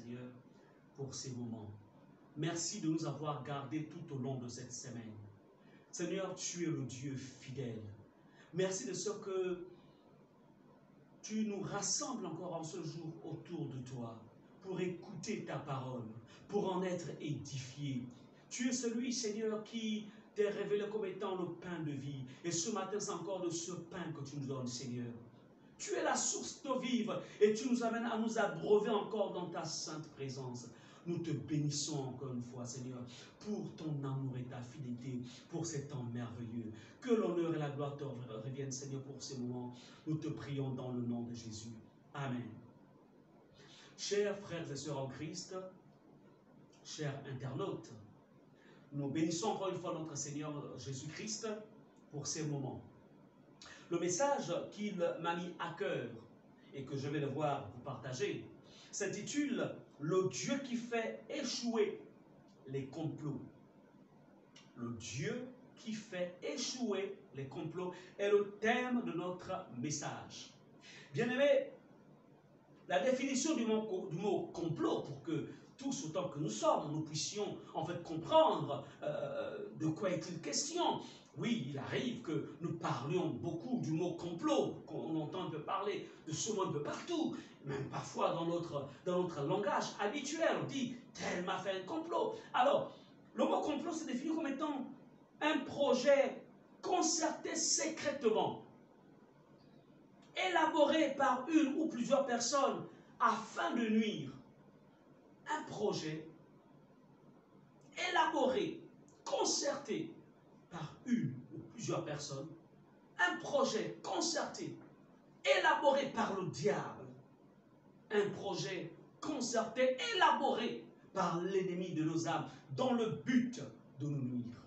Seigneur, pour ces moments. Merci de nous avoir gardés tout au long de cette semaine. Seigneur, tu es le Dieu fidèle. Merci de ce que tu nous rassembles encore en ce jour autour de toi pour écouter ta parole, pour en être édifié. Tu es celui, Seigneur, qui t'est révélé comme étant le pain de vie. Et ce matin, c'est encore de ce pain que tu nous donnes, Seigneur. Tu es la source d'eau vive et tu nous amènes à nous abreuver encore dans ta sainte présence. Nous te bénissons encore une fois, Seigneur, pour ton amour et ta fidélité, pour ces temps merveilleux. Que l'honneur et la gloire te reviennent, Seigneur, pour ces moments. Nous te prions dans le nom de Jésus. Amen. Chers frères et sœurs en Christ, chers internautes, nous bénissons encore une fois notre Seigneur Jésus-Christ pour ces moments. Le message qu'il m'a mis à cœur et que je vais devoir vous partager s'intitule « Le Dieu qui fait échouer les complots ». Le Dieu qui fait échouer les complots est le thème de notre message. Bien-aimés, la définition du mot complot, pour que tous autant que nous sommes, nous puissions en fait comprendre de quoi est-il question. Oui, il arrive que nous parlions beaucoup du mot complot, qu'on entend un peu parler de ce mot un peu partout, même parfois dans notre langage habituel, on dit « tel m'a fait un complot ». Alors, le mot complot se définit comme étant un projet concerté secrètement, élaboré par une ou plusieurs personnes afin de nuire. Un projet élaboré, concerté par une ou plusieurs personnes, un projet concerté, élaboré par le diable, un projet concerté, élaboré par l'ennemi de nos âmes, dans le but de nous nuire,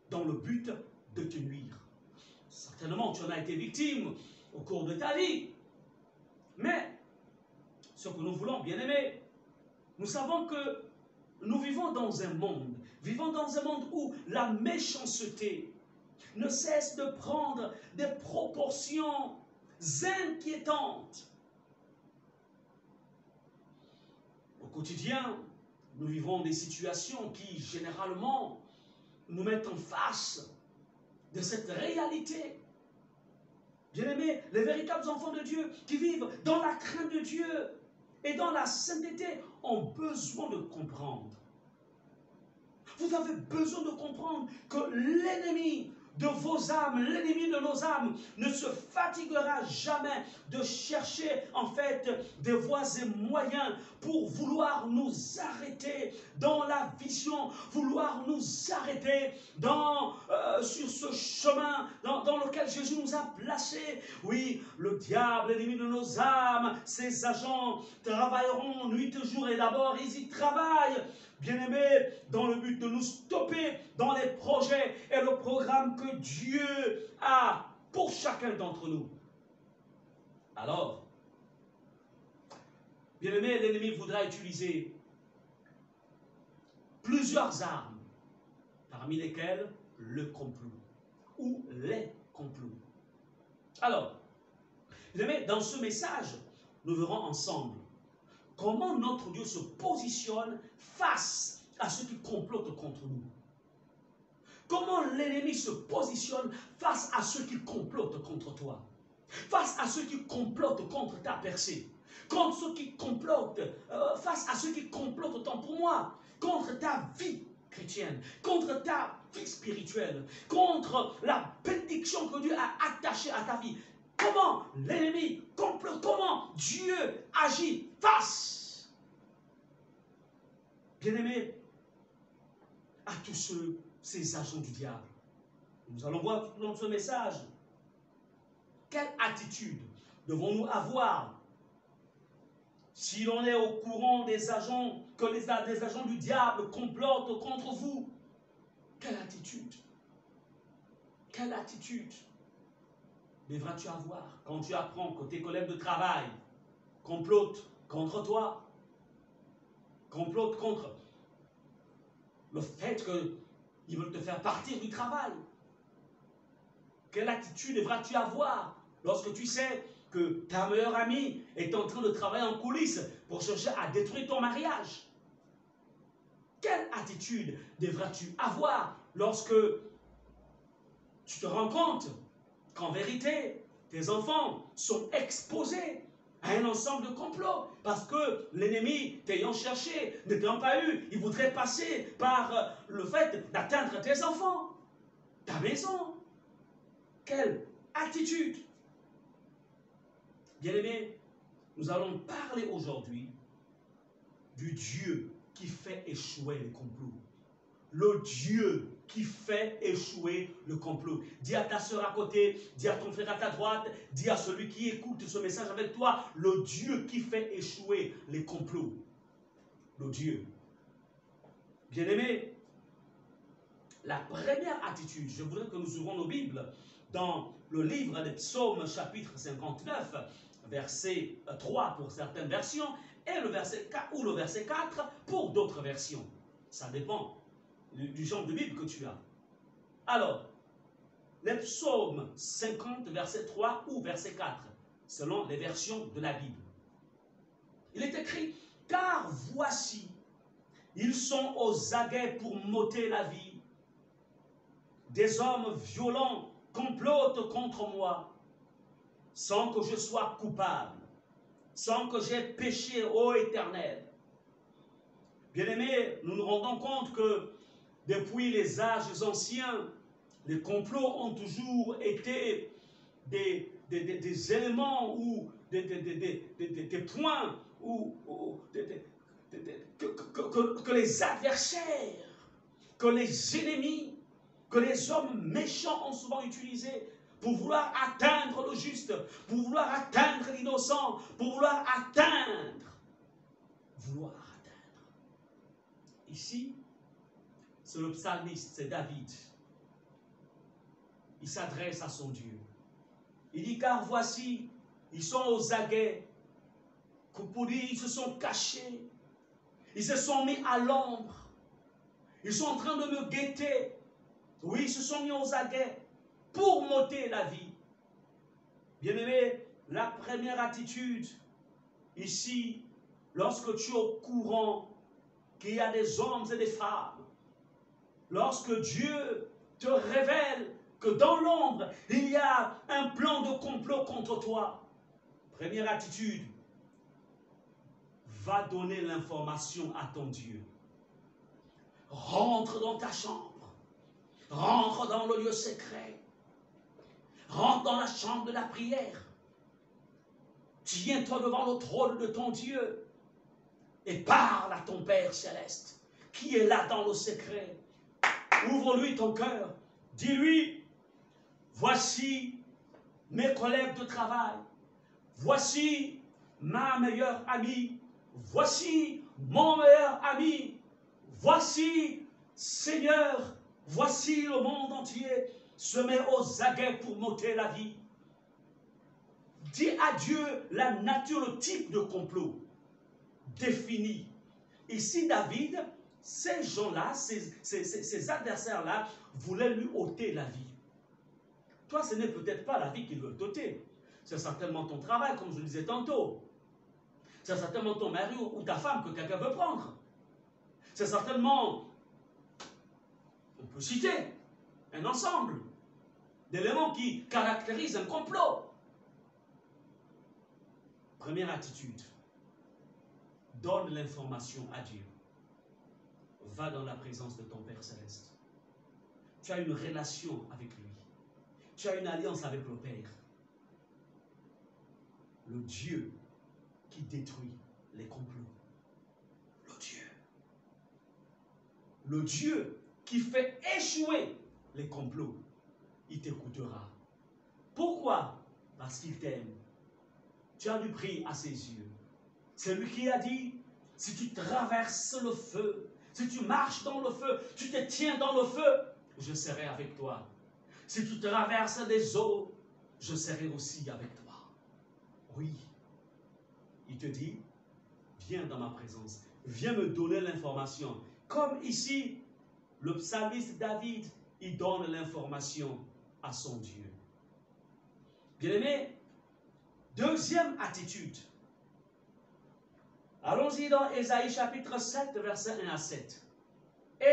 dans le but de te nuire. Certainement, tu en as été victime au cours de ta vie, mais ce que nous voulons, bien aimés, nous savons que nous vivons dans un monde où la méchanceté ne cesse de prendre des proportions inquiétantes. Au quotidien, nous vivons des situations qui, généralement, nous mettent en face de cette réalité. Bien-aimés, les véritables enfants de Dieu qui vivent dans la crainte de Dieu et dans la sainteté ont besoin de comprendre. Vous avez besoin de comprendre que l'ennemi de vos âmes, l'ennemi de nos âmes, ne se fatiguera jamais de chercher en fait des voies et moyens pour vouloir nous arrêter dans la vision, vouloir nous arrêter sur ce chemin dans lequel Jésus nous a placés. Oui, le diable, l'ennemi de nos âmes, ses agents travailleront nuit et jour et d'abord ils y travaillent, bien-aimés, dans le but de nous stopper dans les projets et le programme que Dieu a pour chacun d'entre nous. Alors, bien-aimé, l'ennemi voudra utiliser plusieurs armes, parmi lesquelles le complot ou les complots. Alors, bien-aimé, dans ce message, nous verrons ensemble comment notre Dieu se positionne face à ceux qui complotent contre nous. Comment l'ennemi se positionne face à ceux qui complotent contre toi, face à ceux qui complotent contre ta percée, contre ceux qui complotent, face à ceux qui complotent autant pour moi, contre ta vie chrétienne, contre ta vie spirituelle, contre la bénédiction que Dieu a attachée à ta vie. Comment l'ennemi complote, comment Dieu agit face, bien-aimés, à tous ces agents du diable. Nous allons voir dans ce message quelle attitude devons-nous avoir si l'on est au courant des agents, que des agents du diable complotent contre vous. Quelle attitude devras-tu avoir quand tu apprends que tes collègues de travail complotent contre toi, complotent contre le fait qu'ils veulent te faire partir du travail? Quelle attitude devras-tu avoir lorsque tu sais que ta meilleure amie est en train de travailler en coulisses pour chercher à détruire ton mariage. Quelle attitude devras-tu avoir lorsque tu te rends compte qu'en vérité, tes enfants sont exposés à un ensemble de complots parce que l'ennemi t'ayant cherché, ne t'ayant pas eu, il voudrait passer par le fait d'atteindre tes enfants, ta maison. Quelle attitude! Bien-aimés, nous allons parler aujourd'hui du Dieu qui fait échouer les complots. Le Dieu qui fait échouer le complot. Dis à ta soeur à côté, dis à ton frère à ta droite, dis à celui qui écoute ce message avec toi, le Dieu qui fait échouer les complots. Le Dieu. Bien-aimés, la première attitude, je voudrais que nous ouvrons nos Bibles dans le livre des Psaumes, chapitre 59, verset 3 pour certaines versions, et le verset 4, ou le verset 4 pour d'autres versions. Ça dépend du genre de Bible que tu as. Alors, les Psaumes 50, verset 3 ou verset 4, selon les versions de la Bible. Il est écrit, « Car voici, ils sont aux aguets pour m'ôter la vie. Des hommes violents complotent contre moi, sans que je sois coupable, sans que j'aie péché, ô Éternel. » Bien-aimés, nous nous rendons compte que depuis les âges anciens, les complots ont toujours été des éléments ou des points que les adversaires, que les ennemis, que les hommes méchants ont souvent utilisés pour vouloir atteindre le juste, pour vouloir atteindre l'innocent, pour vouloir atteindre. Ici, c'est le psalmiste, c'est David. Il s'adresse à son Dieu. Il dit, car voici, ils sont aux aguets. Pour dire, ils se sont cachés. Ils se sont mis à l'ombre. Ils sont en train de me guetter. Oui, ils se sont mis aux aguets pour m'ôter la vie. Bien-aimé, la première attitude, ici, lorsque tu es au courant qu'il y a des hommes et des femmes, lorsque Dieu te révèle que dans l'ombre, il y a un plan de complot contre toi, première attitude, va donner l'information à ton Dieu. Rentre dans ta chambre, rentre dans le lieu secret, rentre dans la chambre de la prière, tiens-toi devant le trône de ton Dieu et parle à ton Père céleste qui est là dans le secret. Ouvre-lui ton cœur, dis-lui, voici mes collègues de travail, voici ma meilleure amie, voici mon meilleur ami, voici, Seigneur, voici le monde entier se met aux aguets pour m'ôter la vie. Dis à Dieu la nature, le type de complot défini. Ici, David, ces gens-là, ces adversaires-là, voulaient lui ôter la vie. Toi, ce n'est peut-être pas la vie qu'ils veulent t'ôter. C'est certainement ton travail, comme je le disais tantôt. C'est certainement ton mari ou ta femme que quelqu'un veut prendre. C'est certainement, on peut citer, un ensemble d'éléments qui caractérisent un complot. Première attitude, donne l'information à Dieu. Va dans la présence de ton Père Céleste. Tu as une relation avec lui. Tu as une alliance avec le Père. Le Dieu qui détruit les complots. Le Dieu. Le Dieu qui fait échouer les complots. Il t'écoutera. Pourquoi? Parce qu'il t'aime. Tu as du prix à ses yeux. C'est lui qui a dit, si tu traverses le feu, si tu marches dans le feu, tu te tiens dans le feu, je serai avec toi. Si tu traverses des eaux, je serai aussi avec toi. Oui. Il te dit, viens dans ma présence, viens me donner l'information. Comme ici, le psalmiste David, il donne l'information à son Dieu. Bien-aimé, Deuxième attitude. Allons-y dans Ésaïe chapitre 7, versets 1 à 7.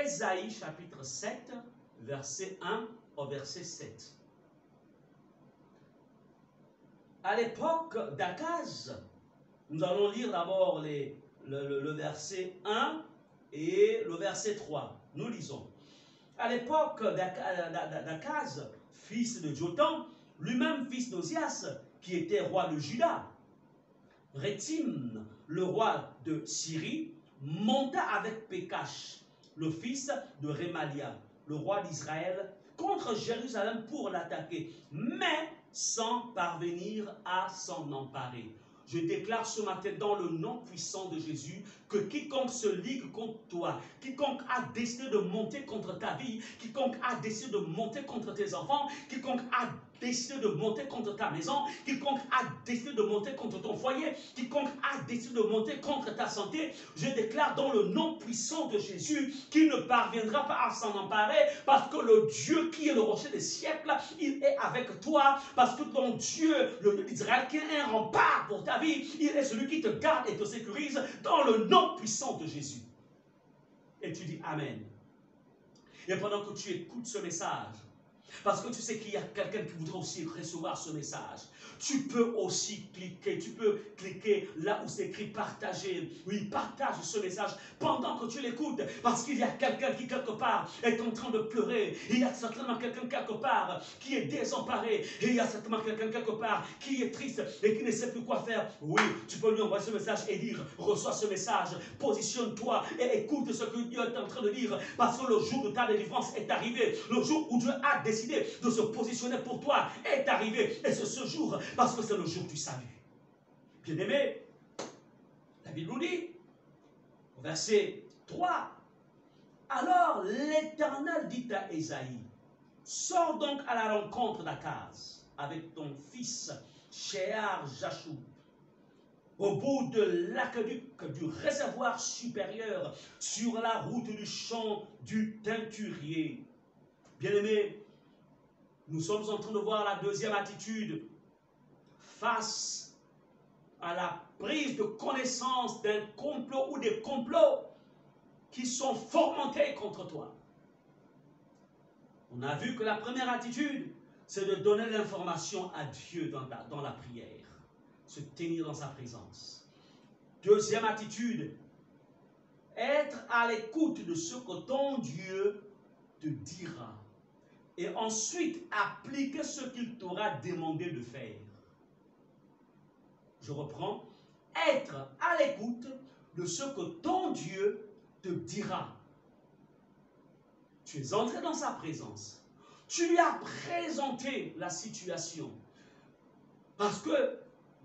Ésaïe chapitre 7, verset 1 au verset 7. À l'époque d'Akaz, nous allons lire d'abord le verset 1 et le verset 3. Nous lisons. À l'époque d'Akaz, fils de Jotham, lui-même fils d'Ozias, qui était roi de Juda, Rétim, le roi de Syrie, monta avec Pékash, le fils de Rémalia, le roi d'Israël, contre Jérusalem pour l'attaquer, mais sans parvenir à s'en emparer. Je déclare ce matin dans le nom puissant de Jésus que quiconque se ligue contre toi, quiconque a décidé de monter contre ta vie, quiconque a décidé de monter contre tes enfants, quiconque a décidé de monter contre ta maison, quiconque a décidé de monter contre ton foyer, quiconque a décidé de monter contre ta santé, je déclare dans le nom puissant de Jésus qu'il ne parviendra pas à s'en emparer parce que le Dieu qui est le rocher des siècles, il est avec toi parce que ton Dieu, le Dieu d'Israël, qui est un rempart pour ta vie, il est celui qui te garde et te sécurise dans le nom puissant de Jésus. Et tu dis Amen. Et pendant que tu écoutes ce message, parce que tu sais qu'il y a quelqu'un qui voudrait aussi recevoir ce message, tu peux aussi cliquer là où c'est écrit partager. Oui, partage ce message pendant que tu l'écoutes, parce qu'il y a quelqu'un qui quelque part est en train de pleurer, il y a certainement quelqu'un quelque part qui est désemparé, et il y a certainement quelqu'un quelque part qui est triste et qui ne sait plus quoi faire. Oui, tu peux lui envoyer ce message et dire, reçois ce message, positionne-toi et écoute ce que Dieu est en train de dire, parce que le jour de ta délivrance est arrivé, le jour où Dieu a décidé de se positionner pour toi est arrivé, et c'est ce jour, parce que c'est le jour du salut. Bien-aimé, la Bible nous dit, au verset 3, alors l'Éternel dit à Ésaïe, sors donc à la rencontre d'Akaz avec ton fils Shear-Jashub, au bout de l'aqueduc du réservoir supérieur, sur la route du champ du teinturier. Bien-aimé, nous sommes en train de voir la deuxième attitude face à la prise de connaissance d'un complot ou des complots qui sont fomentés contre toi. On a vu que la première attitude, c'est de donner l'information à Dieu dans la prière, se tenir dans sa présence. Deuxième attitude, être à l'écoute de ce que ton Dieu te dira. Et ensuite, appliquer ce qu'il t'aura demandé de faire. Je reprends. Être à l'écoute de ce que ton Dieu te dira. Tu es entré dans sa présence. Tu lui as présenté la situation. Parce que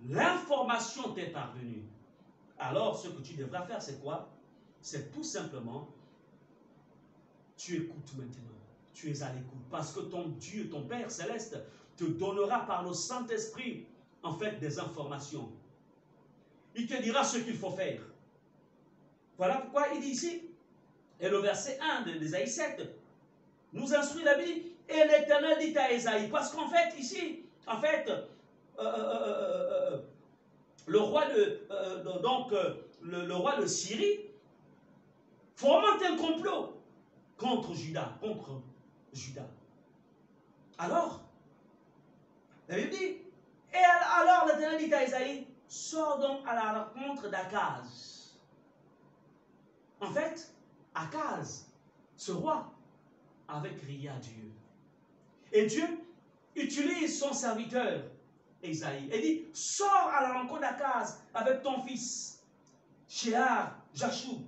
l'information t'est parvenue. Alors, ce que tu devras faire, c'est quoi? C'est tout simplement, tu écoutes maintenant. Tu es à l'écoute. Parce que ton Dieu, ton Père Céleste, te donnera par le Saint-Esprit, en fait, des informations. Il te dira ce qu'il faut faire. Voilà pourquoi il dit ici, et le verset 1 d'Ésaïe 7, nous instruit la Bible, et l'Éternel dit à Ésaïe, parce qu'en fait, ici, en fait, le roi de Syrie fomente un complot contre Juda, Alors, la Bible dit, et alors l'Éternel dit à Ésaïe, sors donc à la rencontre d'Akaz. En fait, Akaz, ce roi, avait crié à Dieu. Et Dieu utilise son serviteur, Ésaïe, et dit, sors à la rencontre d'Akaz avec ton fils, Shear-Jashub,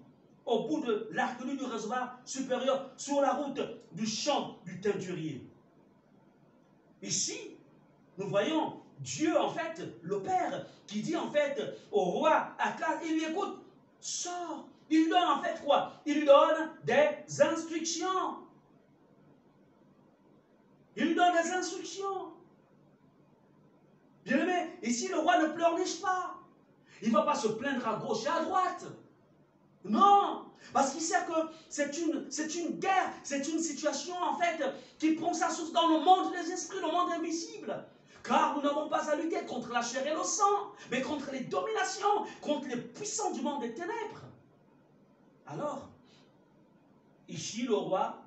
au bout de l'aqueduc du réservoir supérieur, sur la route du champ du teinturier. Ici, nous voyons Dieu, en fait, le Père, qui dit en fait au roi Akaz, il lui écoute, sors. Il lui donne en fait quoi? Il lui donne des instructions. Il lui donne des instructions. Bien aimé, ici le roi ne pleurniche pas. Il ne va pas se plaindre à gauche et à droite. Non, parce qu'il sait que c'est une guerre, c'est une situation en fait qui prend sa source dans le monde des esprits, le monde invisible. Car nous n'avons pas à lutter contre la chair et le sang, mais contre les dominations, contre les puissants du monde des ténèbres. Alors, ici, le roi,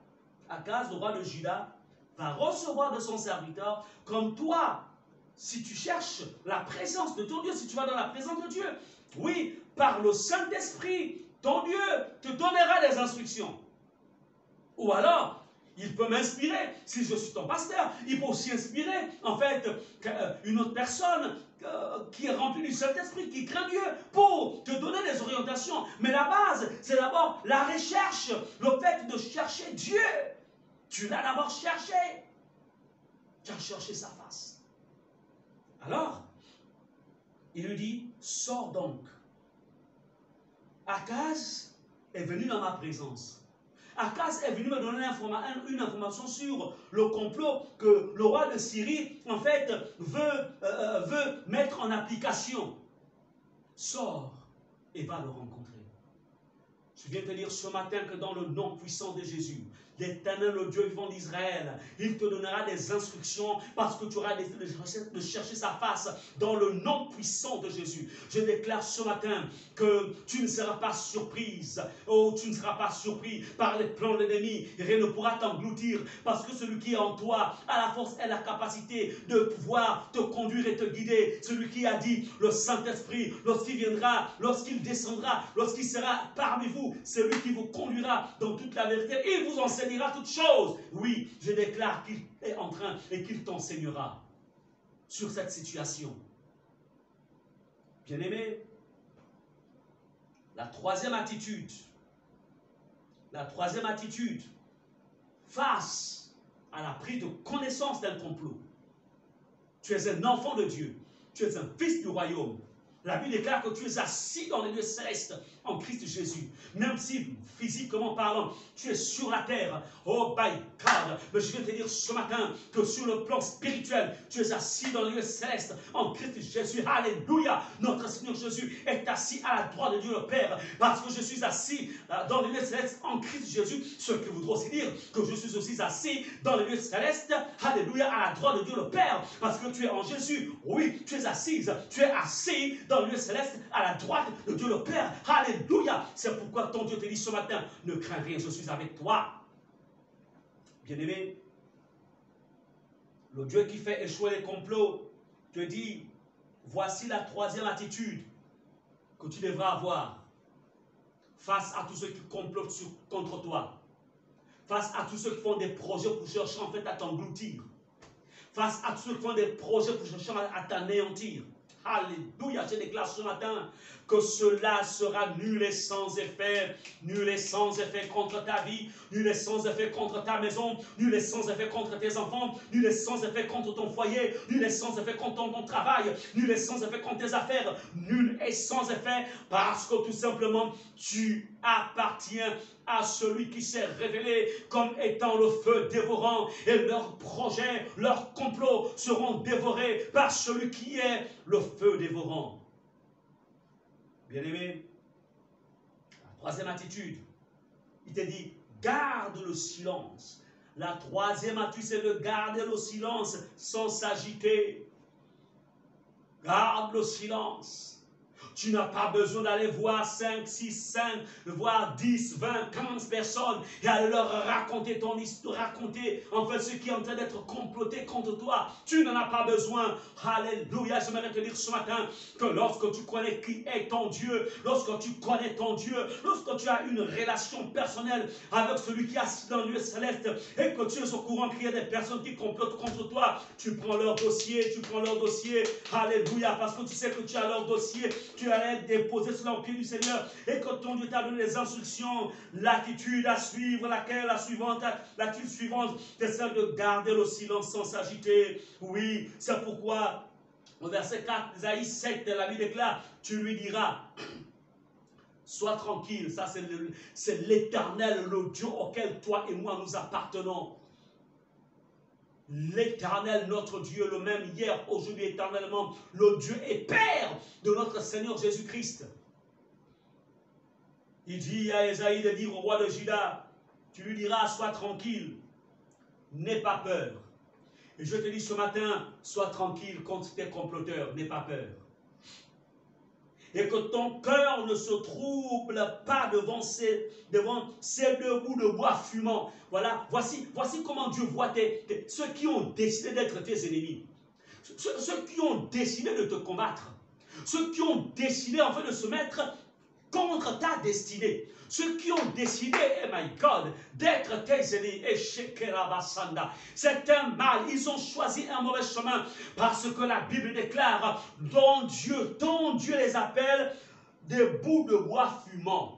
Akaz, le roi de Juda, va recevoir de son serviteur, comme toi, si tu cherches la présence de ton Dieu, si tu vas dans la présence de Dieu, oui, par le Saint-Esprit, ton Dieu te donnera des instructions. Ou alors, il peut m'inspirer, si je suis ton pasteur, il peut aussi inspirer, en fait, une autre personne qui est remplie du Saint-Esprit, qui craint Dieu, pour te donner des orientations. Mais la base, c'est d'abord la recherche, le fait de chercher Dieu. Tu l'as d'abord cherché. Tu as cherché sa face. Alors, il lui dit, sors donc. Akaz est venu dans ma présence. Akaz est venu me donner une information sur le complot que le roi de Syrie, en fait, veut mettre en application. Sors et va le rencontrer. Je viens te dire ce matin que dans le nom puissant de Jésus, l'Éternel, le Dieu vivant d'Israël, il te donnera des instructions parce que tu auras de chercher sa face dans le nom puissant de Jésus. Je déclare ce matin que tu ne seras pas surprise, tu ne seras pas surpris par les plans de l'ennemi. Rien ne pourra t'engloutir parce que celui qui est en toi a la force et la capacité de pouvoir te conduire et te guider. Celui qui a dit, le Saint-Esprit, lorsqu'il viendra, lorsqu'il descendra, lorsqu'il sera parmi vous, c'est lui qui vous conduira dans toute la vérité. Il vous enseignera toutes choses. Oui, je déclare qu'il est en train et qu'il t'enseignera sur cette situation. Bien-aimé, la troisième attitude face à la prise de connaissance d'un complot. Tu es un enfant de Dieu. Tu es un fils du royaume. La Bible déclare que tu es assis dans les lieux célestes en Christ Jésus. Même si, physiquement parlant, tu es sur la terre. Oh my God! Mais je vais te dire ce matin que sur le plan spirituel, tu es assis dans les lieux célestes en Christ Jésus. Alléluia! Notre Seigneur Jésus est assis à la droite de Dieu le Père. Parce que je suis assis dans les lieux célestes en Christ Jésus. Ce qui voudrait aussi dire que je suis aussi assis dans les lieux célestes. Alléluia! À la droite de Dieu le Père. Parce que tu es en Jésus. Oui, tu es assise. Tu es assis dans le lieu céleste à la droite de Dieu le Père. Alléluia. C'est pourquoi ton Dieu te dit ce matin, ne crains rien, je suis avec toi. Bien-aimé, le Dieu qui fait échouer les complots te dit, voici la troisième attitude que tu devras avoir face à tous ceux qui complotent contre toi, face à tous ceux qui font des projets pour chercher en fait à t'engloutir, face à tous ceux qui font des projets pour chercher à t'anéantir. Alléluia, je déclare ce matin que cela sera nul et sans effet contre ta vie, nul et sans effet contre ta maison, nul et sans effet contre tes enfants, nul et sans effet contre ton foyer, nul et sans effet contre ton travail, nul et sans effet contre tes affaires, nul et sans effet parce que tout simplement tu appartiens à celui qui s'est révélé comme étant le feu dévorant et leurs projets, leurs complots seront dévorés par celui qui est le feu dévorant. Bien-aimé, la troisième attitude, il te dit, garde le silence. La troisième attitude, c'est de garder le silence sans s'agiter. Garde le silence. Tu n'as pas besoin d'aller voir 5, 6, 5, voir 10, 20, 15 personnes et aller leur raconter ton histoire, raconter en fait ce qui est en train d'être comploté contre toi. Tu n'en as pas besoin. Alléluia. J'aimerais te dire ce matin que lorsque tu connais qui est ton Dieu, lorsque tu connais ton Dieu, lorsque tu as une relation personnelle avec celui qui est assis dans le lieu céleste et que tu es au courant qu'il y a des personnes qui complotent contre toi, tu prends leur dossier, Alléluia, parce que tu sais que tu as leur dossier, tu allais déposer cela au pied du Seigneur et que ton Dieu t'a donné les instructions, l'attitude à suivre, l'attitude suivante, c'est celle de garder le silence sans s'agiter. Oui, c'est pourquoi au verset 4, Isaïe 7, la Bible déclare, tu lui diras, sois tranquille, ça c'est l'Éternel, le Dieu auquel toi et moi nous appartenons. L'Éternel, notre Dieu, le même hier, aujourd'hui, éternellement, le Dieu et Père de notre Seigneur Jésus-Christ. Il dit à Esaïe de dire au roi de Juda, tu lui diras, sois tranquille, n'aie pas peur. Et je te dis ce matin, sois tranquille contre tes comploteurs, n'aie pas peur. Et que ton cœur ne se trouble pas devant ces deux bouts de bois fumants. Voilà, voici comment Dieu voit ceux qui ont décidé d'être tes ennemis. Ceux qui ont décidé de te combattre. Ceux qui ont décidé en fait de se mettre contre ta destinée. Ceux qui ont décidé, oh my God, d'être tes ennemis, c'est un mal. Ils ont choisi un mauvais chemin parce que la Bible déclare, ton Dieu les appelle des bouts de bois fumants.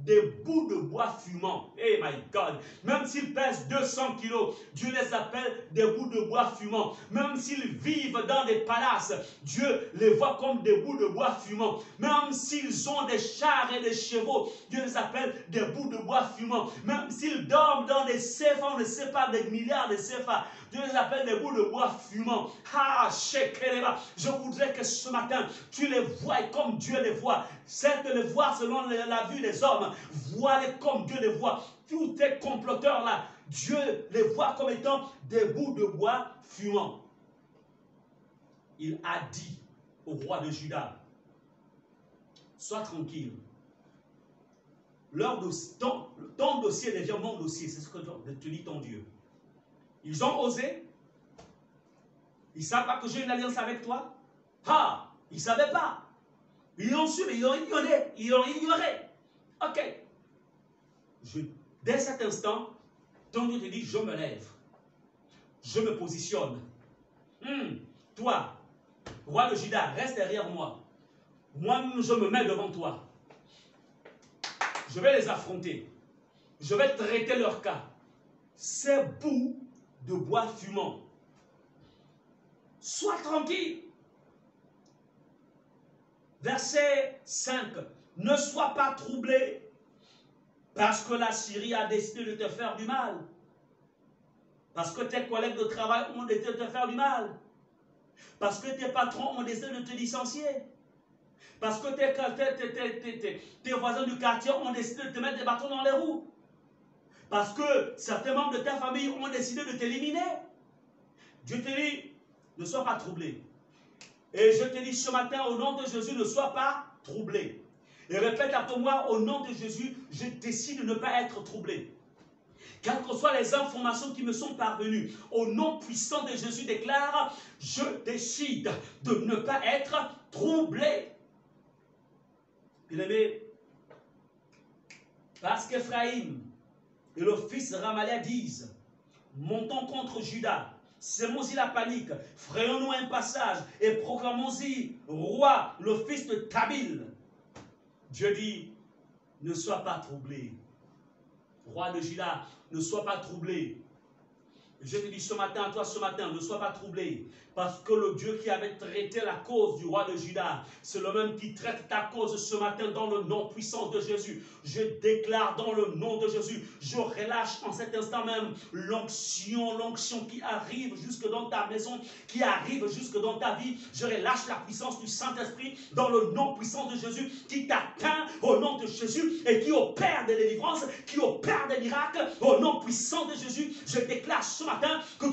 Des bouts de bois fumants. Oh my God. Même s'ils pèsent 200 kilos, Dieu les appelle des bouts de bois fumants. Même s'ils vivent dans des palaces, Dieu les voit comme des bouts de bois fumants. Même s'ils ont des chars et des chevaux, Dieu les appelle des bouts de bois fumants. Même s'ils dorment dans des CFA, on ne sait pas, des milliards de CFA, Dieu les appelle des bouts de bois fumants. Ah, Shekereba, je voudrais que ce matin, tu les vois comme Dieu les voit. Certes, les voir selon la vue des hommes, vois-les comme Dieu les voit. Tous tes comploteurs là, Dieu les voit comme étant des bouts de bois fumants. Il a dit au roi de Juda, sois tranquille. Ton dossier devient mon dossier, c'est ce que te dit ton Dieu. Ils ont osé. Ils ne savent pas que j'ai une alliance avec toi. Ah, ils ne savaient pas. Ils l'ont su, mais ils l'ont ignoré. Ils l'ont ignoré. Ok. Dès cet instant, ton Dieu te dit, je me lève. Je me positionne. Toi, roi de Juda, reste derrière moi. Moi, je me mets devant toi. Je vais les affronter. Je vais traiter leur cas. Ces bouts de bois fumant. Sois tranquille. Verset 5. Ne sois pas troublé parce que la Syrie a décidé de te faire du mal. Parce que tes collègues de travail ont décidé de te faire du mal. Parce que tes patrons ont décidé de te licencier. Parce que tes voisins du quartier ont décidé de te mettre des bâtons dans les roues. Parce que certains membres de ta famille ont décidé de t'éliminer. Dieu te dit, ne sois pas troublé. Et je te dis ce matin, au nom de Jésus, ne sois pas troublé. Et répète après moi, au nom de Jésus, je décide de ne pas être troublé. Quelles que soient les informations qui me sont parvenues, au nom puissant de Jésus déclare, je décide de ne pas être troublé. Bien-aimé, parce qu'Ephraïm et le fils de Ramalia disent, montons contre Juda, sémons-y la panique, frayons-nous un passage et proclamons-y roi, le fils de Tabil. Dieu dit, ne sois pas troublé. Roi de Juda, ne sois pas troublé. Je te dis ce matin, à toi ce matin, ne sois pas troublé. Parce que le Dieu qui avait traité la cause du roi de Juda, c'est le même qui traite ta cause ce matin dans le nom puissant de Jésus. Je déclare dans le nom de Jésus, je relâche en cet instant même l'onction qui arrive jusque dans ta maison, qui arrive jusque dans ta vie. Je relâche la puissance du Saint-Esprit dans le nom puissant de Jésus qui t'atteint au nom de Jésus et qui opère des délivrances, qui opère des miracles au nom puissant de Jésus. Je déclare ce matin que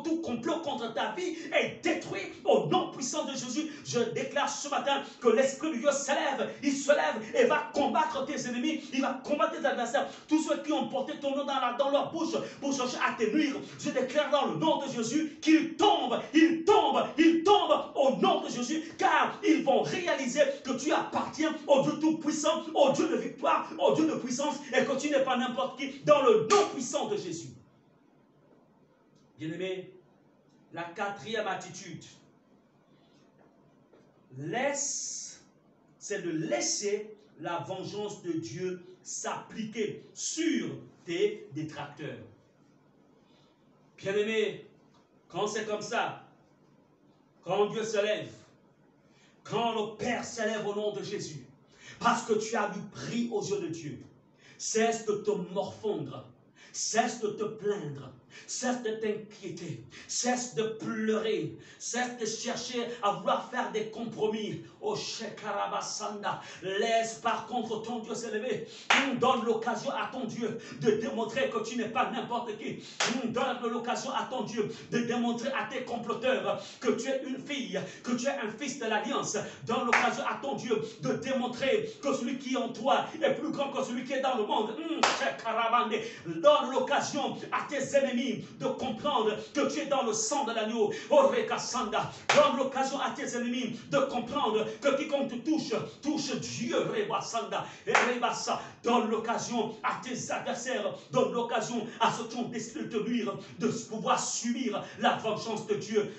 tout complot contre ta vie est détruit au nom puissant de Jésus. Je déclare ce matin que l'Esprit de Dieu s'élève, il se lève et va combattre tes ennemis, il va combattre tes adversaires, tous ceux qui ont porté ton nom dans leur bouche pour chercher à te nuire. Je déclare dans le nom de Jésus qu'ils tombent, ils tombent, ils tombent au nom de Jésus, car ils vont réaliser que tu appartiens au Dieu tout-puissant, au Dieu de victoire, au Dieu de puissance, et que tu n'es pas n'importe qui, dans le nom puissant de Jésus. Bien-aimé, la quatrième attitude, c'est de laisser la vengeance de Dieu s'appliquer sur tes détracteurs. Bien-aimé, quand c'est comme ça, quand Dieu se lève, quand le Père s'élève au nom de Jésus, parce que tu as du prix aux yeux de Dieu, cesse de te morfondre, Cesse de te plaindre, cesse de t'inquiéter, cesse de pleurer, cesse de chercher à vouloir faire des compromis. Oh Shekarabasanda, laisse par contre ton Dieu s'élever. Donne l'occasion à ton Dieu de démontrer que tu n'es pas n'importe qui. Donne l'occasion à ton Dieu de démontrer à tes comploteurs que tu es une fille, que tu es un fils de l'alliance. Donne l'occasion à ton Dieu de démontrer que celui qui est en toi est plus grand que celui qui est dans le monde. Donne l'occasion à tes ennemis de comprendre que tu es dans le sang de l'agneau. Donne l'occasion à tes ennemis de comprendre que quiconque te touche, touche Dieu. Donne l'occasion à tes adversaires, donne l'occasion à ceux qui ont décidé de te nuire, de pouvoir subir la vengeance de Dieu.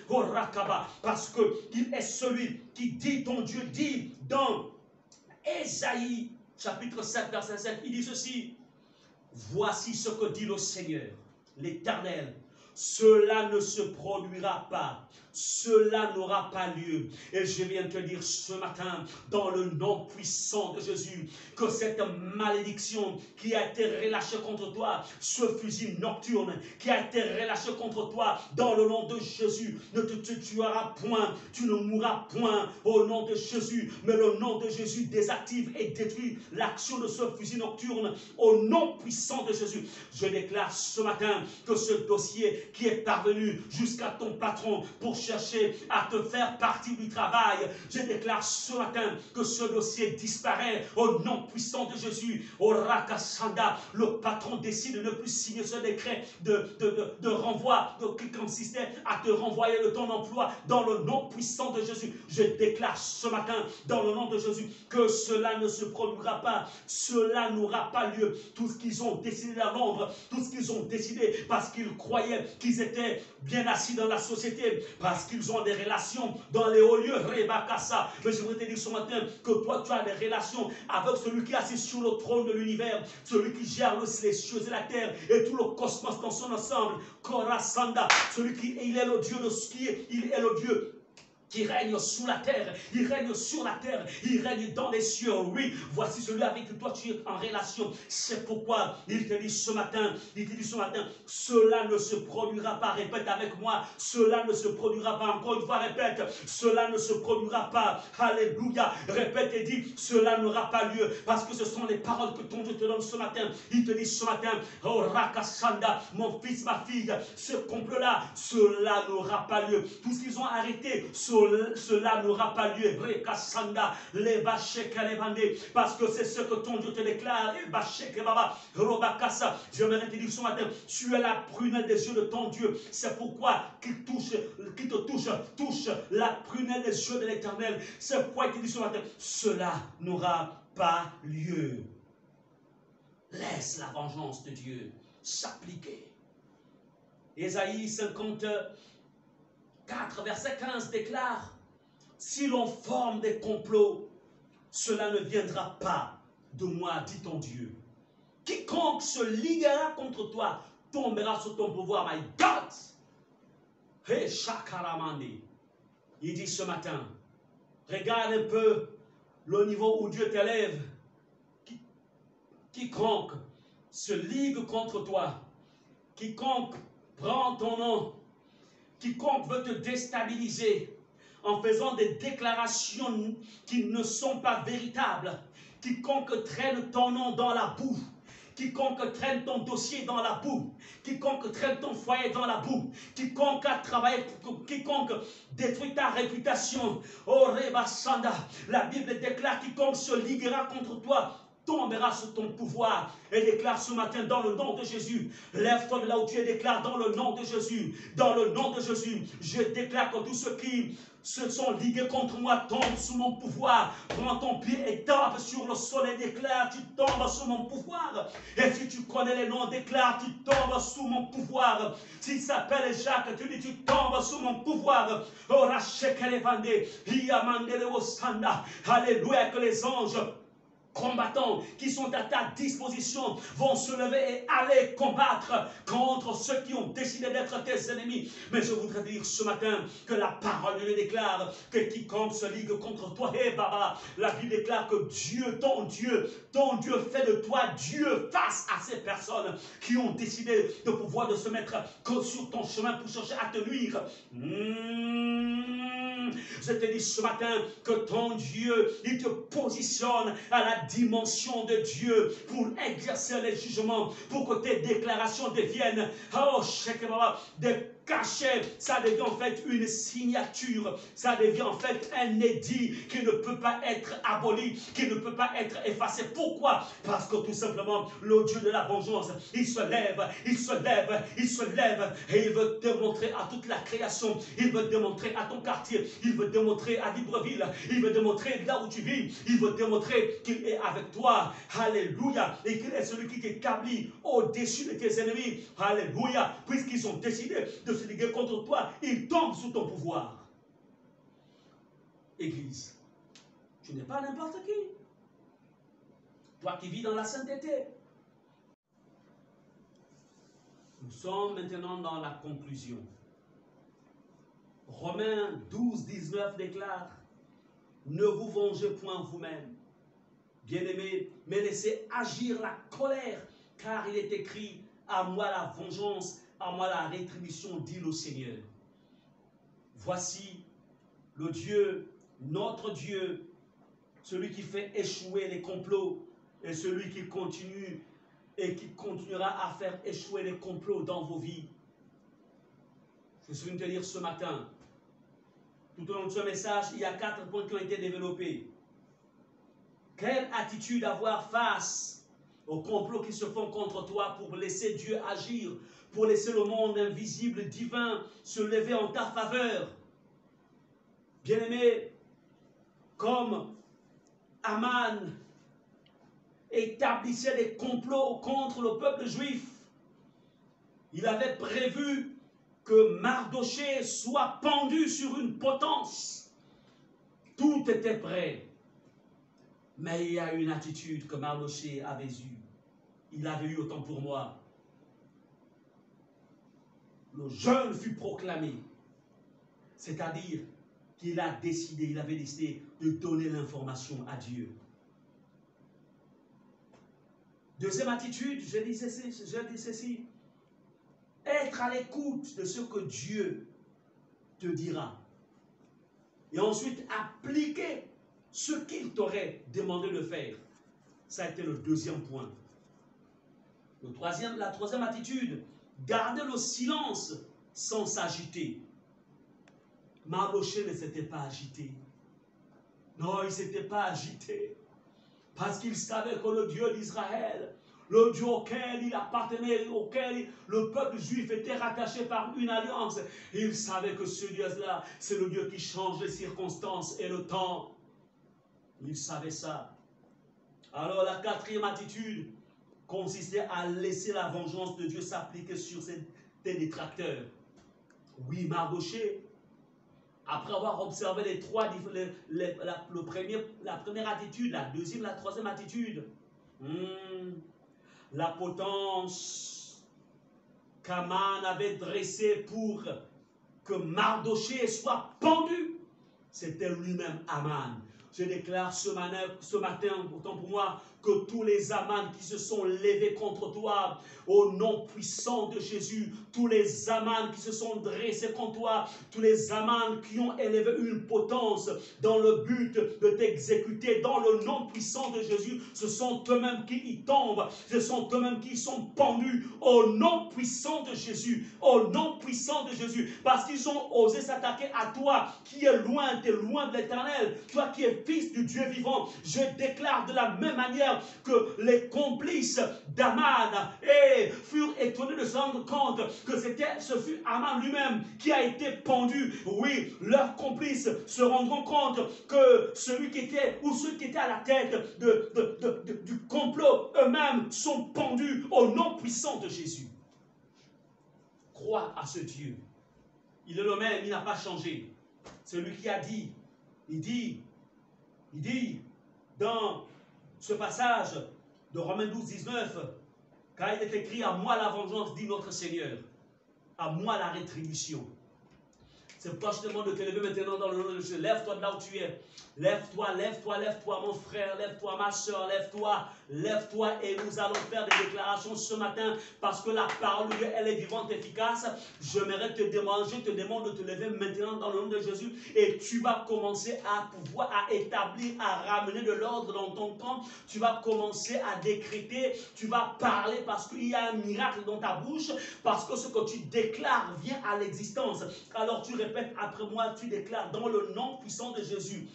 Parce qu'il est celui qui dit, ton Dieu dit dans Ésaïe chapitre 7 verset 7, il dit ceci: voici ce que dit le Seigneur, l'Éternel, cela ne se produira pas, cela n'aura pas lieu. Et je viens te dire ce matin, dans le nom puissant de Jésus, que cette malédiction qui a été relâchée contre toi, ce fusil nocturne qui a été relâché contre toi, dans le nom de Jésus, ne te tuera point, tu ne mourras point au nom de Jésus, mais le nom de Jésus désactive et détruit l'action de ce fusil nocturne au nom puissant de Jésus. Je déclare ce matin que ce dossier qui est parvenu jusqu'à ton patron pour chercher à te faire partie du travail, je déclare ce matin que ce dossier disparaît au nom puissant de Jésus. Au Rakasanda, le patron décide de ne plus signer ce décret de renvoi qui consistait à te renvoyer de ton emploi dans le nom puissant de Jésus. Je déclare ce matin dans le nom de Jésus que cela ne se produira pas, cela n'aura pas lieu. Tout ce qu'ils ont décidé à Londres, tout ce qu'ils ont décidé parce qu'ils croyaient qu'ils étaient bien assis dans la société, parce qu'ils ont des relations dans les hauts lieux, Rebakasa. Mais je voudrais te dire ce matin que toi tu as des relations avec celui qui est assis sur le trône de l'univers, celui qui gère les cieux et la terre et tout le cosmos dans son ensemble, Korasanda, celui qui il est le Dieu de ce qui est, il est le Dieu qui règne sous la terre, il règne sur la terre, il règne dans les cieux. Oui, voici celui avec qui toi tu es en relation. C'est pourquoi il te dit ce matin, cela ne se produira pas. Répète avec moi, cela ne se produira pas. Encore une fois, répète, cela ne se produira pas. Alléluia. Répète et dis, cela n'aura pas lieu. Parce que ce sont les paroles que ton Dieu te donne ce matin. Il te dit ce matin, oh Rakasanda, mon fils, ma fille, ce complot-là, cela n'aura pas lieu. Tout ce qu'ils ont arrêté, cela n'aura pas lieu. Parce que c'est ce que ton Dieu te déclare. J'aimerais te dire ce matin, tu es la prunelle des yeux de ton Dieu. C'est pourquoi qu'il te touche la prunelle des yeux de l'Éternel. C'est pourquoi il te dit ce matin, cela n'aura pas lieu. Laisse la vengeance de Dieu s'appliquer. Ésaïe 54, verset 15 déclare, si l'on forme des complots, cela ne viendra pas de moi, dit ton Dieu. Quiconque se liguera contre toi tombera sous ton pouvoir. My God! Hey, Shakaramandi. Il dit ce matin, regarde un peu le niveau où Dieu t'élève. Quiconque se ligue contre toi, quiconque prend ton nom, quiconque veut te déstabiliser en faisant des déclarations qui ne sont pas véritables, quiconque traîne ton nom dans la boue, quiconque traîne ton dossier dans la boue, quiconque traîne ton foyer dans la boue, quiconque a travaillé, quiconque détruit ta réputation, oh Rebasanda, la Bible déclare, quiconque se liguera contre toi tombera sous ton pouvoir. Et déclare ce matin dans le nom de Jésus, lève-toi de là où tu es, déclare dans le nom de Jésus, dans le nom de Jésus, je déclare que tous ceux qui se sont ligués contre moi tombent sous mon pouvoir. Prends ton pied et tape sur le sol et déclare, tu tombes sous mon pouvoir. Et si tu connais les noms, déclare, tu tombes sous mon pouvoir. S'il s'appelle Jacques, tu dis, tu tombes sous mon pouvoir. Alléluia, que les anges combattants qui sont à ta disposition vont se lever et aller combattre contre ceux qui ont décidé d'être tes ennemis. Mais je voudrais dire ce matin que la parole le déclare que quiconque se ligue contre toi, Baba, la Bible déclare que Dieu, ton Dieu, ton Dieu fait de toi Dieu face à ces personnes qui ont décidé de pouvoir de se mettre sur ton chemin pour chercher à te nuire. Je te dis ce matin que ton Dieu, il te positionne à la dimension de Dieu pour exercer les jugements, pour que tes déclarations deviennent, oh, des cachets. Ça devient en fait une signature, ça devient en fait un édit qui ne peut pas être aboli, qui ne peut pas être effacé. Pourquoi? Parce que tout simplement, le Dieu de la vengeance, il se lève, il se lève, il se lève, et il veut démontrer à toute la création, il veut démontrer à ton quartier, il veut démontrer à Libreville, il veut démontrer là où tu vis, il veut démontrer qu'il est avec toi. Alléluia. Et qu'il est celui qui t'établit au-dessus de tes ennemis. Alléluia. Puisqu'ils ont décidé de se liguer contre toi, ils tombent sous ton pouvoir. Église, tu n'es pas n'importe qui. Toi qui vis dans la sainteté. Nous sommes maintenant dans la conclusion. Romains 12, 19 déclare: ne vous vengez point vous-même, bien-aimés, mais laissez agir la colère, car il est écrit: à moi la vengeance, à moi la rétribution, dit le Seigneur. Voici le Dieu, notre Dieu, celui qui fait échouer les complots et celui qui continue et qui continuera à faire échouer les complots dans vos vies. Je suis venu te dire ce matin, tout au long de ce message, il y a 4 points qui ont été développés. Quelle attitude avoir face aux complots qui se font contre toi pour laisser Dieu agir, pour laisser le monde invisible, divin, se lever en ta faveur. Bien-aimé, comme Aman établissait des complots contre le peuple juif, il avait prévu que Mardochée soit pendu sur une potence. Tout était prêt. Mais il y a une attitude que Mardochée avait eue. Il avait eu autant pour moi. Le jeûne fut proclamé. C'est-à-dire qu'il a décidé, il avait décidé de donner l'information à Dieu. Deuxième attitude, je dis ceci, être à l'écoute de ce que Dieu te dira. Et ensuite, appliquer ce qu'il t'aurait demandé de faire. Ça a été le deuxième point. La troisième attitude, garder le silence sans s'agiter. Mardochée ne s'était pas agité. Non, il ne s'était pas agité. Parce qu'il savait que le Dieu d'Israël, le Dieu auquel il appartenait, auquel le peuple juif était rattaché par une alliance, il savait que ce Dieu-là, c'est le Dieu qui change les circonstances et le temps. Il savait ça. Alors la quatrième attitude consistait à laisser la vengeance de Dieu s'appliquer sur ses détracteurs. Oui, Mardochée, après avoir observé les trois, la première attitude, la deuxième, la troisième attitude, la potence qu'Aman avait dressée pour que Mardochée soit pendu, c'était lui-même Aman. Je déclare ce matin, autant pour moi, que tous les Amans qui se sont levés contre toi, au nom puissant de Jésus, tous les Amans qui se sont dressés contre toi, tous les Amans qui ont élevé une potence dans le but de t'exécuter, dans le nom puissant de Jésus, ce sont eux-mêmes qui y tombent, ce sont eux-mêmes qui sont pendus, au nom puissant de Jésus, au nom puissant de Jésus, parce qu'ils ont osé s'attaquer à toi, qui est loin, tu es loin de l'Éternel, toi qui es fils du Dieu vivant. Je déclare de la même manière que les complices d'Aman furent étonnés de se rendre compte que ce fut Aman lui-même qui a été pendu. Oui, leurs complices se rendront compte que celui qui était ou ceux qui étaient à la tête du complot eux-mêmes sont pendus au nom puissant de Jésus. Crois à ce Dieu. Il est le même, il n'a pas changé. Celui qui a dit, il dit dans ce passage de Romains 12, 19, car il est écrit: à moi la vengeance, dit notre Seigneur, à moi la rétribution. C'est pourquoi je te demande de te lever maintenant dans le nom de Jésus. Lève-toi de là où tu es. Lève-toi, lève-toi, lève-toi, mon frère. Lève-toi, ma soeur. Lève-toi, lève-toi. Et nous allons faire des déclarations ce matin parce que la parole de Dieu, elle est vivante, efficace. J'aimerais te demander, je te demande de te lever maintenant dans le nom de Jésus. Et tu vas commencer à pouvoir, à établir, à ramener de l'ordre dans ton camp. Tu vas commencer à décréter. Tu vas parler parce qu'il y a un miracle dans ta bouche. Parce que ce que tu déclares vient à l'existence. Alors tu répètes après moi, tu déclares dans le nom puissant de Jésus.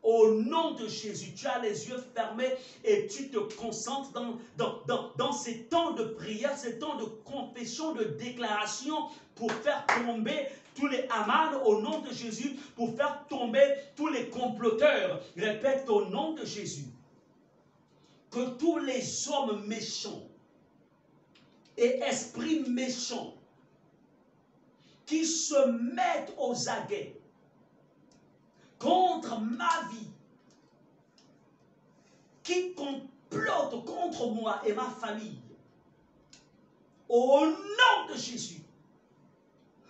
Au nom de Jésus, tu as les yeux fermés et tu te concentres dans ces temps de prière, ces temps de confession, de déclaration pour faire tomber tous les Haman au nom de Jésus, pour faire tomber tous les comploteurs. Répète au nom de Jésus. Que tous les hommes méchants et esprits méchants qui se mettent aux aguets contre ma vie, qui complotent contre moi et ma famille, au nom de Jésus,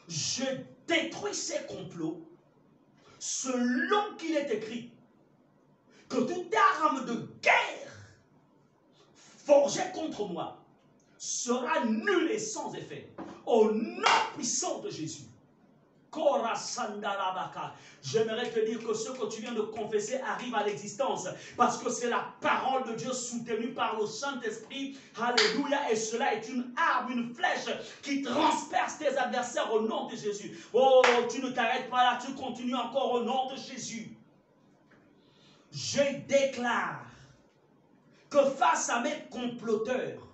je détruis ces complots selon qu'il est écrit que toute arme de guerre forgée contre moi sera nulle et sans effet, au nom puissant de Jésus. J'aimerais te dire que ce que tu viens de confesser arrive à l'existence parce que c'est la parole de Dieu soutenue par le Saint-Esprit. Alléluia. Et cela est une arme, une flèche qui transperce tes adversaires au nom de Jésus. Oh, tu ne t'arrêtes pas là, tu continues encore au nom de Jésus. Je déclare que face à mes comploteurs,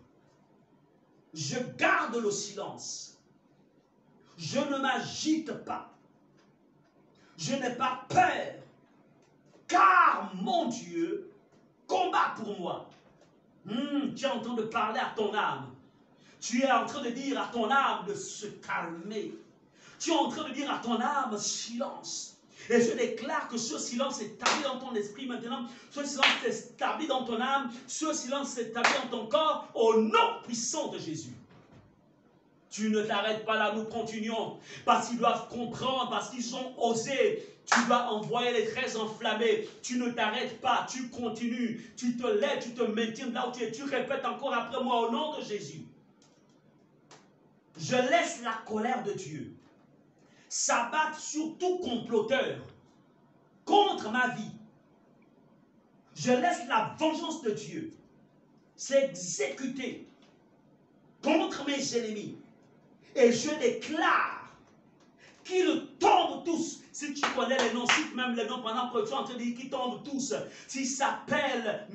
je garde le silence. Je ne m'agite pas. Je n'ai pas peur. Car mon Dieu combat pour moi. Tu es en train de parler à ton âme. Tu es en train de dire à ton âme de se calmer. Tu es en train de dire à ton âme silence. Et je déclare que ce silence est établi dans ton esprit maintenant. Ce silence est établi dans ton âme. Ce silence est établi dans ton corps au nom puissant de Jésus. Tu ne t'arrêtes pas là, nous continuons. Parce qu'ils doivent comprendre, parce qu'ils ont osé. Tu dois envoyer les traits enflammés. Tu ne t'arrêtes pas, tu continues. Tu te lèves, tu te maintiens là où tu es. Tu répètes encore après moi au nom de Jésus. Je laisse la colère de Dieu s'abattre sur tout comploteur contre ma vie. Je laisse la vengeance de Dieu s'exécuter contre mes ennemis. Et je déclare qu'ils tombent tous. Si tu connais les noms, cite même les noms pendant que tu es en train de dire qu'ils tombent tous. S'il s'appelle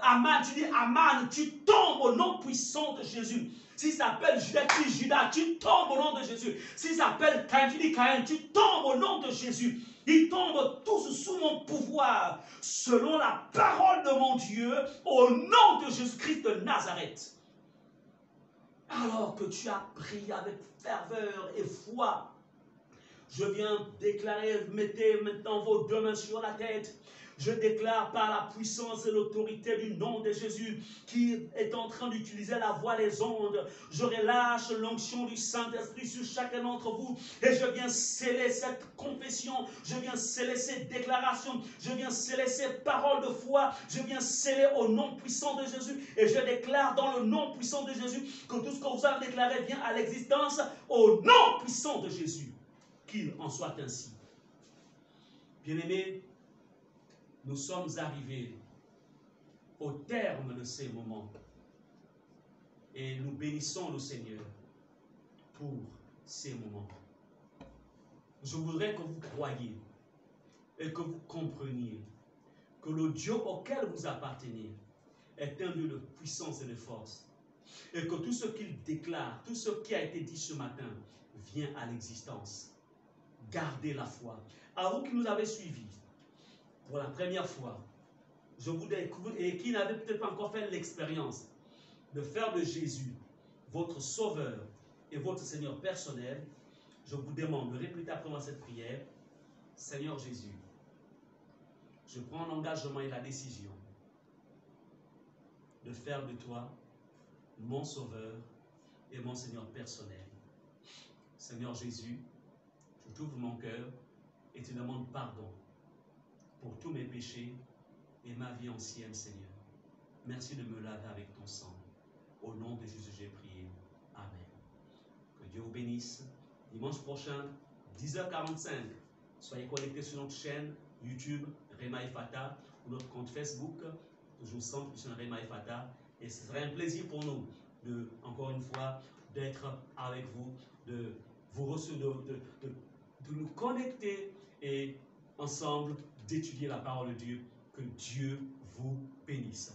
Aman, tu dis Aman, tu tombes au nom puissant de Jésus. S'il s'appelle Judas, tu dis Judas, tu tombes au nom de Jésus. S'il s'appelle Caïn, tu dis Caïn, tu tombes au nom de Jésus. Ils tombent tous sous mon pouvoir, selon la parole de mon Dieu, au nom de Jésus-Christ de Nazareth. Alors que tu as prié avec ferveur et foi, je viens déclarer, mettez maintenant vos deux mains sur la tête. Je déclare par la puissance et l'autorité du nom de Jésus qui est en train d'utiliser la voix des ondes. Je relâche l'onction du Saint-Esprit sur chacun d'entre vous et je viens sceller cette confession, je viens sceller cette déclaration, je viens sceller ces paroles de foi, je viens sceller au nom puissant de Jésus et je déclare dans le nom puissant de Jésus que tout ce que vous avez déclaré vient à l'existence au nom puissant de Jésus. Qu'il en soit ainsi. Bien-aimés, nous sommes arrivés au terme de ces moments et nous bénissons le Seigneur pour ces moments. Je voudrais que vous croyiez et que vous compreniez que le Dieu auquel vous appartenez est un Dieu de puissance et de force et que tout ce qu'il déclare, tout ce qui a été dit ce matin vient à l'existence. Gardez la foi. À vous qui nous avez suivis pour la première fois, je vous découvre et qui n'avez peut-être pas encore fait l'expérience de faire de Jésus votre sauveur et votre Seigneur personnel, je vous demande de répéter après moi cette prière. Seigneur Jésus, je prends l'engagement et la décision de faire de toi mon sauveur et mon Seigneur personnel. Seigneur Jésus, je t'ouvre mon cœur et te demande pardon pour tous mes péchés et ma vie ancienne, Seigneur. Merci de me laver avec ton sang. Au nom de Jésus, j'ai prié. Amen. Que Dieu vous bénisse. Dimanche prochain, 10h45, soyez connectés sur notre chaîne YouTube, Rema Ephata, ou notre compte Facebook, toujours Centre Missionnaire Rema Ephata. Et ce serait un plaisir pour nous, encore une fois, d'être avec vous, de vous recevoir, de nous connecter et ensemble d'étudier la parole de Dieu. Que Dieu vous bénisse.